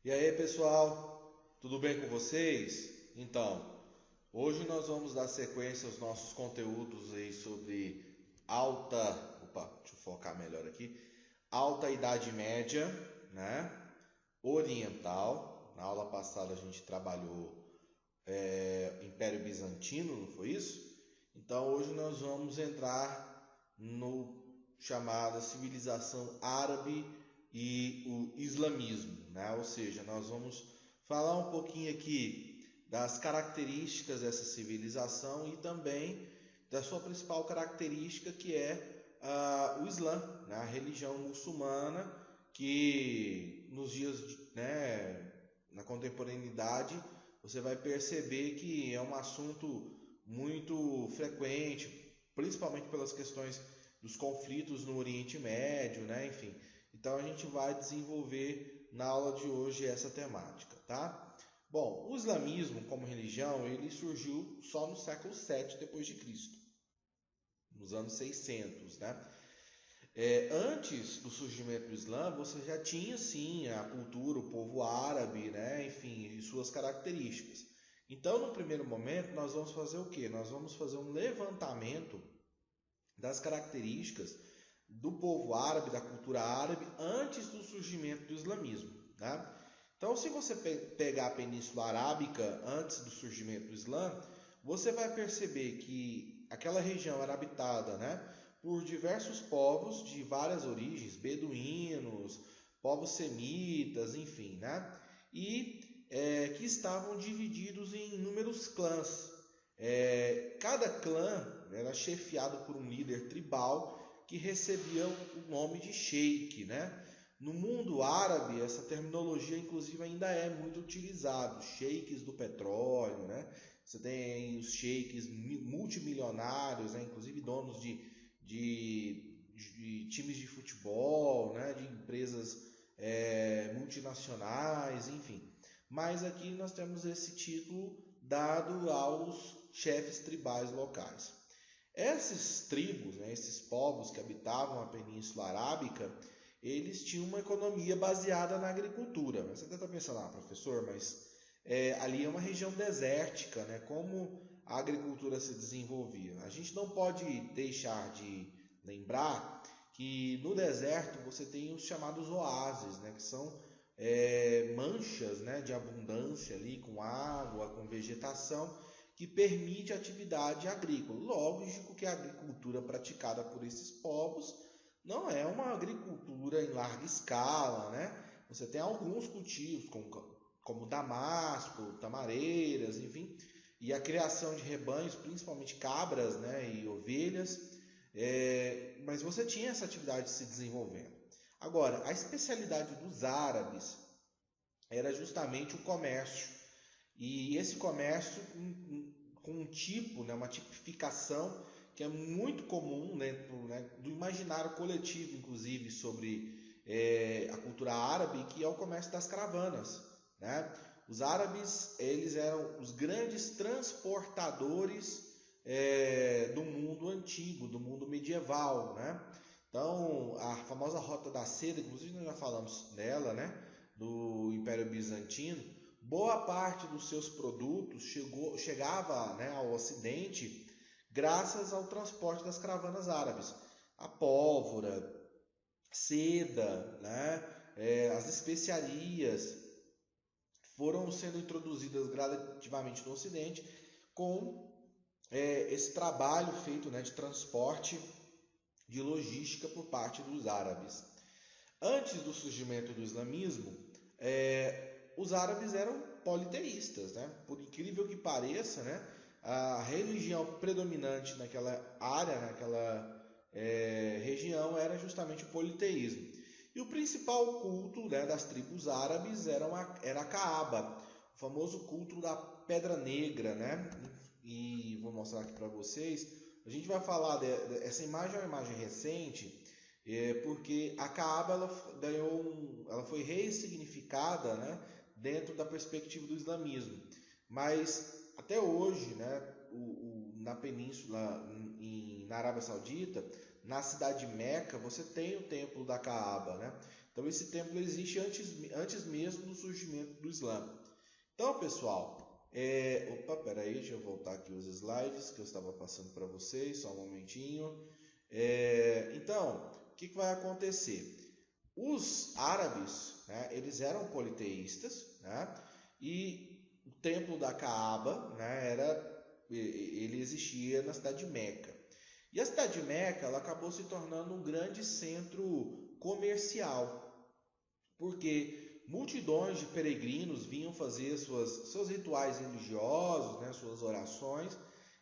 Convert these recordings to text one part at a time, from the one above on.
E aí, pessoal, tudo bem com vocês? Então, hoje nós vamos dar sequência aos nossos conteúdos aí sobre deixa eu focar melhor aqui, alta Idade Média, né? Oriental. Na aula passada a gente trabalhou Império Bizantino, não foi isso? Então, hoje nós vamos entrar no chamada civilização árabe e o islamismo, né? Ou seja, nós vamos falar um pouquinho aqui das características dessa civilização e também da sua principal característica, que é o Islã, né? A religião muçulmana que nos dias, né, na contemporaneidade, você vai perceber que é um assunto muito frequente, principalmente pelas questões dos conflitos no Oriente Médio, né? Enfim. Então a gente vai desenvolver na aula de hoje essa temática, tá? Bom, o islamismo como religião, ele surgiu só no século 7 depois de Cristo, nos anos 600, né? Antes do surgimento do Islã, você já tinha sim a cultura, o povo árabe, né? Enfim, e suas características. Então, no primeiro momento, nós vamos fazer o quê? Nós vamos fazer um levantamento das características do povo árabe, da cultura árabe, antes do surgimento do islamismo. Né? Então, se você pegar a Península Arábica antes do surgimento do Islã, você vai perceber que aquela região era habitada, né, por diversos povos de várias origens, beduínos, povos semitas, enfim, né? E que estavam divididos em inúmeros clãs. Cada clã era chefiado por um líder tribal que recebia o nome de sheik, né? No mundo árabe, essa terminologia inclusive ainda é muito utilizada, os sheiks do petróleo, né? Você tem os sheiks multimilionários, né? Inclusive donos de times de futebol, né? De empresas multinacionais, enfim. Mas aqui nós temos esse título dado aos chefes tribais locais. Essas tribos, né, esses povos que habitavam a Península Arábica, eles tinham uma economia baseada na agricultura. Você até está pensando, professor, mas ali é uma região desértica, né? Como a agricultura se desenvolvia? A gente não pode deixar de lembrar que no deserto você tem os chamados oásis, né? Que são manchas, né, de abundância ali, com água, com vegetação, que permite a atividade agrícola. Lógico que a agricultura praticada por esses povos não é uma agricultura em larga escala, né? Você tem alguns cultivos, como damasco, tamareiras, enfim, e a criação de rebanhos, principalmente cabras, né, e ovelhas, mas você tinha essa atividade se desenvolvendo. Agora, a especialidade dos árabes era justamente o comércio. E esse comércio com um tipo, né, uma tipificação que é muito comum dentro, né, do imaginário coletivo, inclusive, sobre a cultura árabe, que é o comércio das caravanas. Né? Os árabes, eles eram os grandes transportadores do mundo antigo, do mundo medieval. Né? Então, a famosa Rota da Seda, inclusive nós já falamos dela, né, do Império Bizantino, boa parte dos seus produtos chegava, né, ao Ocidente graças ao transporte das caravanas árabes. A pólvora, seda, né, as especiarias foram sendo introduzidas gradativamente no Ocidente com esse trabalho feito, né, de transporte, de logística por parte dos árabes. Antes do surgimento do islamismo, os árabes eram politeístas, né? Por incrível que pareça, né? A religião predominante naquela área, naquela região, era justamente o politeísmo. E o principal culto, né, das tribos árabes era a Caaba, o famoso culto da Pedra Negra, né? E vou mostrar aqui para vocês. A gente vai falar essa imagem, é uma imagem recente, porque a Caaba ela foi ressignificada, né, dentro da perspectiva do islamismo. Mas até hoje, né, na Península, na Arábia Saudita, na cidade de Meca, você tem o templo da Caaba, né? Então esse templo existe antes mesmo do surgimento do Islã. Então, pessoal, peraí, deixa eu voltar aqui os slides que eu estava passando para vocês, só um momentinho. Então, o que vai acontecer? Os árabes, né, eles eram politeístas, né, e o templo da Caaba, né, ele existia na cidade de Meca. E a cidade de Meca ela acabou se tornando um grande centro comercial, porque multidões de peregrinos vinham fazer seus rituais religiosos, né, suas orações,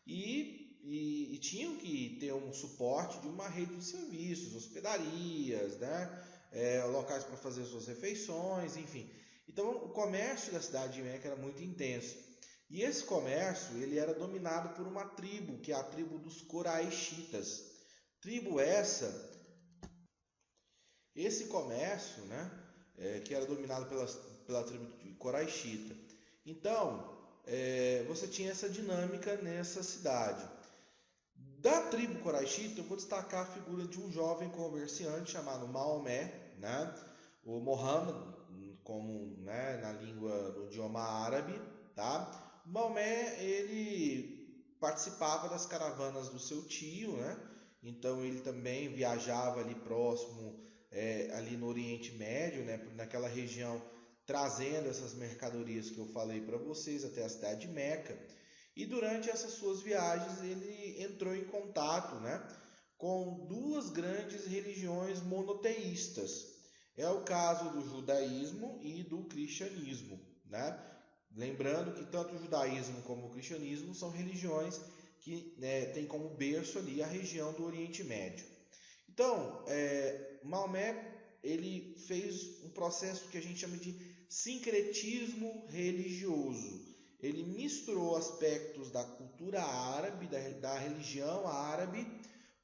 e tinham que ter um suporte de uma rede de serviços, hospedarias, né, locais para fazer suas refeições, enfim. Então o comércio da cidade de Meca era muito intenso. E esse comércio ele era dominado por uma tribo, que é a tribo dos Coraixitas. Tribo esse comércio, né, que era dominado pela tribo de Coraixita. Então, você tinha essa dinâmica nessa cidade. Da tribo Coraixita, eu vou destacar a figura de um jovem comerciante chamado Maomé, né, o Mohammed, como, né, no idioma árabe, tá? Maomé, ele participava das caravanas do seu tio, né? Então ele também viajava ali próximo, ali no Oriente Médio, né? Naquela região, trazendo essas mercadorias que eu falei para vocês até a cidade de Meca. E durante essas suas viagens ele entrou em contato, né, com duas grandes religiões monoteístas. É o caso do judaísmo e do cristianismo, né? Lembrando que tanto o judaísmo como o cristianismo são religiões que têm como berço ali a região do Oriente Médio. Então, Maomé ele fez um processo que a gente chama de sincretismo religioso. Ele misturou aspectos da cultura árabe, da religião árabe,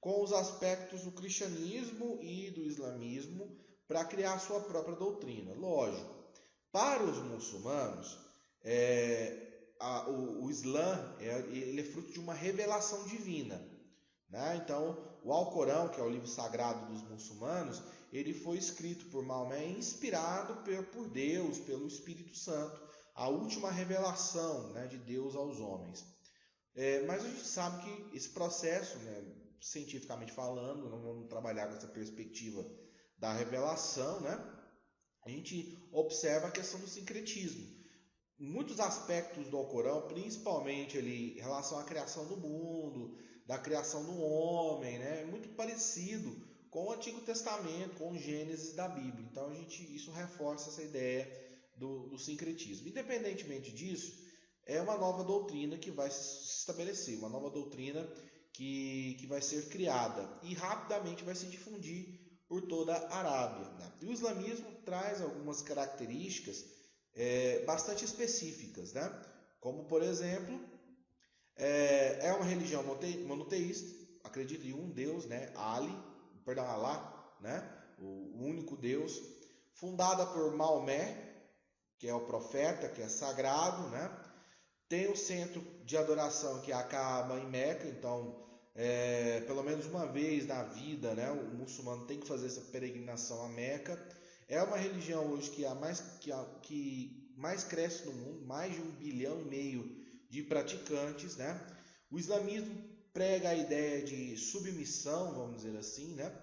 com os aspectos do cristianismo e do islamismo para criar sua própria doutrina. Lógico, para os muçulmanos, o Islã ele é fruto de uma revelação divina, né? Então, o Alcorão, que é o livro sagrado dos muçulmanos, ele foi escrito por Maomé, inspirado por Deus, pelo Espírito Santo, a última revelação, né, de Deus aos homens. Mas a gente sabe que esse processo, né, cientificamente falando, não vamos trabalhar com essa perspectiva da revelação, né? A gente observa a questão do sincretismo. Muitos aspectos do Alcorão, principalmente ali, em relação à criação do mundo, da criação do homem, né, é muito parecido com o Antigo Testamento, com o Gênesis da Bíblia. Então isso reforça essa ideia do sincretismo. Independentemente disso, é uma nova doutrina que vai se estabelecer, uma nova doutrina que vai ser criada e rapidamente vai se difundir por toda a Arábia, né? E o islamismo traz algumas características bastante específicas, né? Como, por exemplo, é uma religião monoteísta, acredita em um Deus, né? Alá, né? O único Deus, fundada por Maomé, que é o profeta, que é sagrado, né? Tem o centro de adoração que é a Kaaba em Meca, então pelo menos uma vez na vida, né, o muçulmano tem que fazer essa peregrinação a Meca. É uma religião hoje que mais cresce no mundo, mais de 1,5 bilhão de praticantes, né? O islamismo prega a ideia de submissão, vamos dizer assim, né?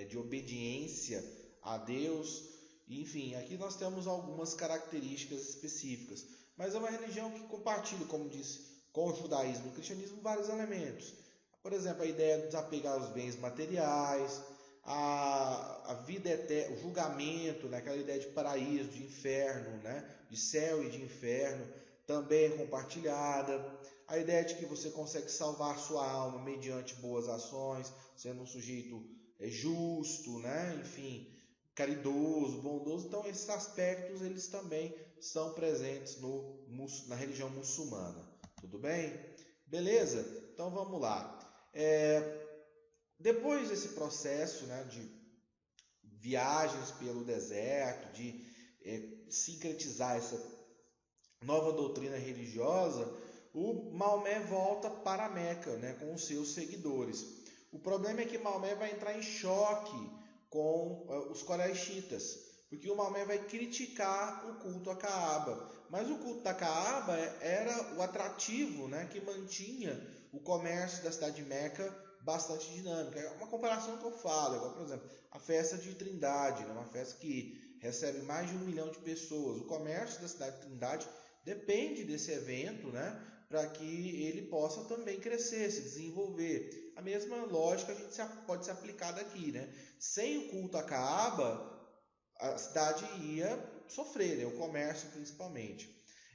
De obediência a Deus. Enfim, aqui nós temos algumas características específicas, mas é uma religião que compartilha, como disse, com o judaísmo e o cristianismo vários elementos. Por exemplo, a ideia de desapegar os bens materiais, a vida eterna, o julgamento, né? Aquela ideia de paraíso, de inferno, né? De céu e de inferno, também é compartilhada. A ideia de que você consegue salvar a sua alma mediante boas ações, sendo um sujeito justo, né? Enfim, caridoso, bondoso. Então esses aspectos eles também são presentes na religião muçulmana. Tudo bem? Beleza? Então vamos lá. Depois desse processo, né, de viagens pelo deserto, de sincretizar essa nova doutrina religiosa, o Maomé volta para Meca, né, com os seus seguidores. O problema é que Maomé vai entrar em choque com os coraixitas, porque o Maomé vai criticar o culto a Kaaba. Mas o culto da Kaaba era o atrativo, né, que mantinha o comércio da cidade de Meca bastante dinâmico. É uma comparação que eu falo, igual, por exemplo, a festa de Trindade, né, uma festa que recebe mais de 1 milhão de pessoas. O comércio da cidade de Trindade depende desse evento, né, para que ele possa também crescer, se desenvolver. A mesma lógica a gente pode ser aplicada aqui, né? Sem o culto a Kaaba, a cidade ia sofrer, né? O comércio principalmente.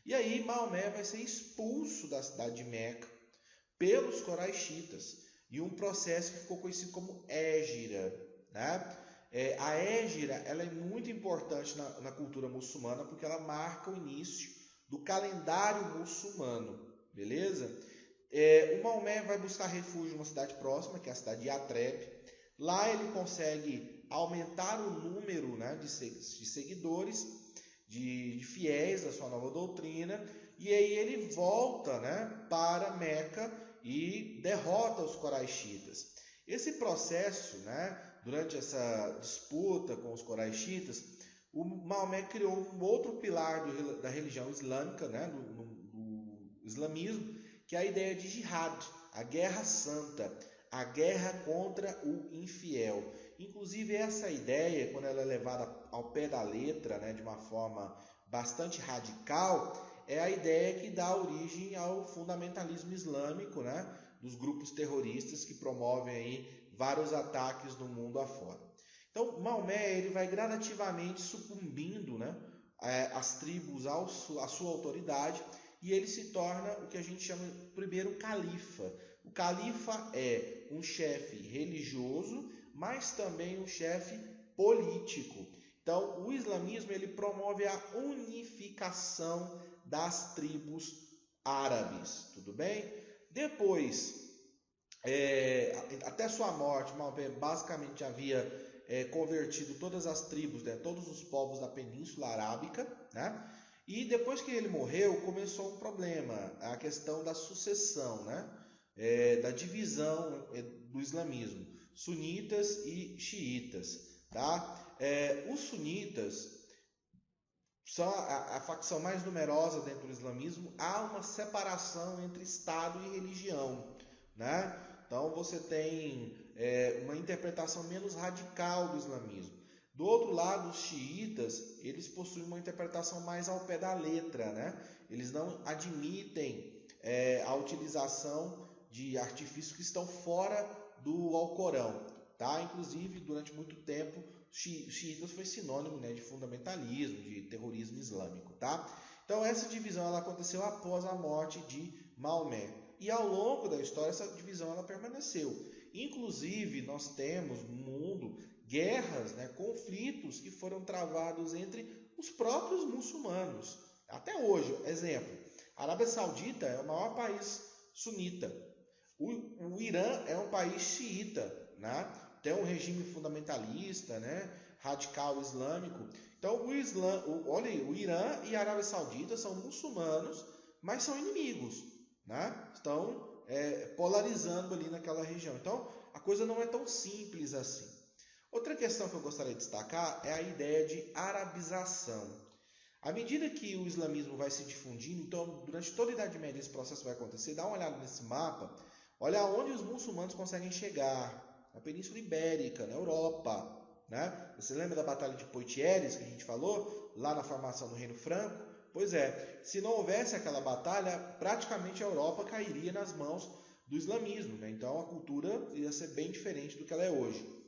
E aí Maomé vai ser expulso da cidade de Meca pelos coraixitas, e um processo que ficou conhecido como hégira, né? A hégira ela é muito importante na cultura muçulmana porque ela marca o início do calendário muçulmano. Beleza? O Maomé vai buscar refúgio numa cidade próxima, que é a cidade de Yatreb. Lá ele consegue aumentar o número, né, de seguidores, de fiéis da sua nova doutrina. E aí ele volta, né, para Meca e derrota os coraixitas. Esse processo, né, durante essa disputa com os coraixitas, o Maomé criou um outro pilar da religião islâmica, né, do islamismo, que é a ideia de jihad, a guerra santa, a guerra contra o infiel. Inclusive essa ideia, quando ela é levada ao pé da letra, né, de uma forma bastante radical, é a ideia que dá origem ao fundamentalismo islâmico, né, dos grupos terroristas que promovem aí vários ataques no mundo afora. Então Maomé ele vai gradativamente sucumbindo, né, as tribos à sua autoridade, e ele se torna o que a gente chama primeiro califa. O califa é um chefe religioso, mas também um chefe político. Então, o islamismo ele promove a unificação das tribos árabes, tudo bem? Depois, até sua morte, Maomé basicamente havia convertido todas as tribos, né, todos os povos da Península Arábica, né? E depois que ele morreu, começou um problema, a questão da sucessão, né? Da divisão do islamismo, sunitas e xiitas. Tá? Os sunitas são a facção mais numerosa dentro do islamismo. Há uma separação entre Estado e religião. Né? Então você tem uma interpretação menos radical do islamismo. Do outro lado, os xiitas, eles possuem uma interpretação mais ao pé da letra, né? Eles não admitem a utilização de artifícios que estão fora do Alcorão, tá? Inclusive, durante muito tempo, xiitas foi sinônimo, né, de fundamentalismo, de terrorismo islâmico, tá? Então, essa divisão ela aconteceu após a morte de Maomé. E ao longo da história, essa divisão ela permaneceu. Inclusive, nós temos no mundo guerras, né, conflitos que foram travados entre os próprios muçulmanos. Até hoje, exemplo, a Arábia Saudita é o maior país sunita. O Irã é um país xiita, né? Tem um regime fundamentalista, né, radical islâmico. Então, o Irã e a Arábia Saudita são muçulmanos, mas são inimigos, né? Estão polarizando ali naquela região. Então, a coisa não é tão simples assim. Outra questão que eu gostaria de destacar é a ideia de arabização. À medida que o islamismo vai se difundindo, então durante toda a Idade Média esse processo vai acontecer, dá uma olhada nesse mapa, olha onde os muçulmanos conseguem chegar, na Península Ibérica, na Europa. Né? Você lembra da Batalha de Poitiers que a gente falou, lá na formação do Reino Franco? Pois é, se não houvesse aquela batalha, praticamente a Europa cairia nas mãos do islamismo. Né? Então a cultura ia ser bem diferente do que ela é hoje.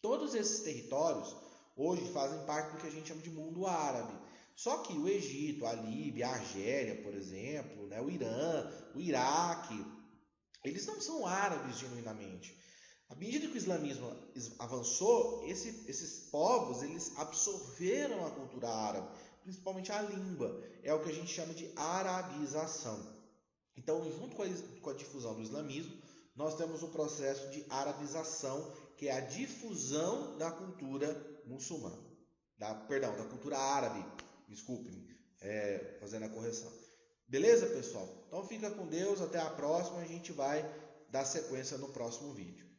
Todos esses territórios hoje fazem parte do que a gente chama de mundo árabe. Só que o Egito, a Líbia, a Argélia, por exemplo, né, o Irã, o Iraque, eles não são árabes genuinamente. À medida que o islamismo avançou, esses povos eles absorveram a cultura árabe, principalmente a língua. É o que a gente chama de arabização. Então, junto com a difusão do islamismo, nós temos o processo de arabização, que é a difusão da cultura muçulmana, da cultura árabe, desculpe-me, fazendo a correção. Beleza, pessoal? Então fica com Deus, até a próxima, a gente vai dar sequência no próximo vídeo.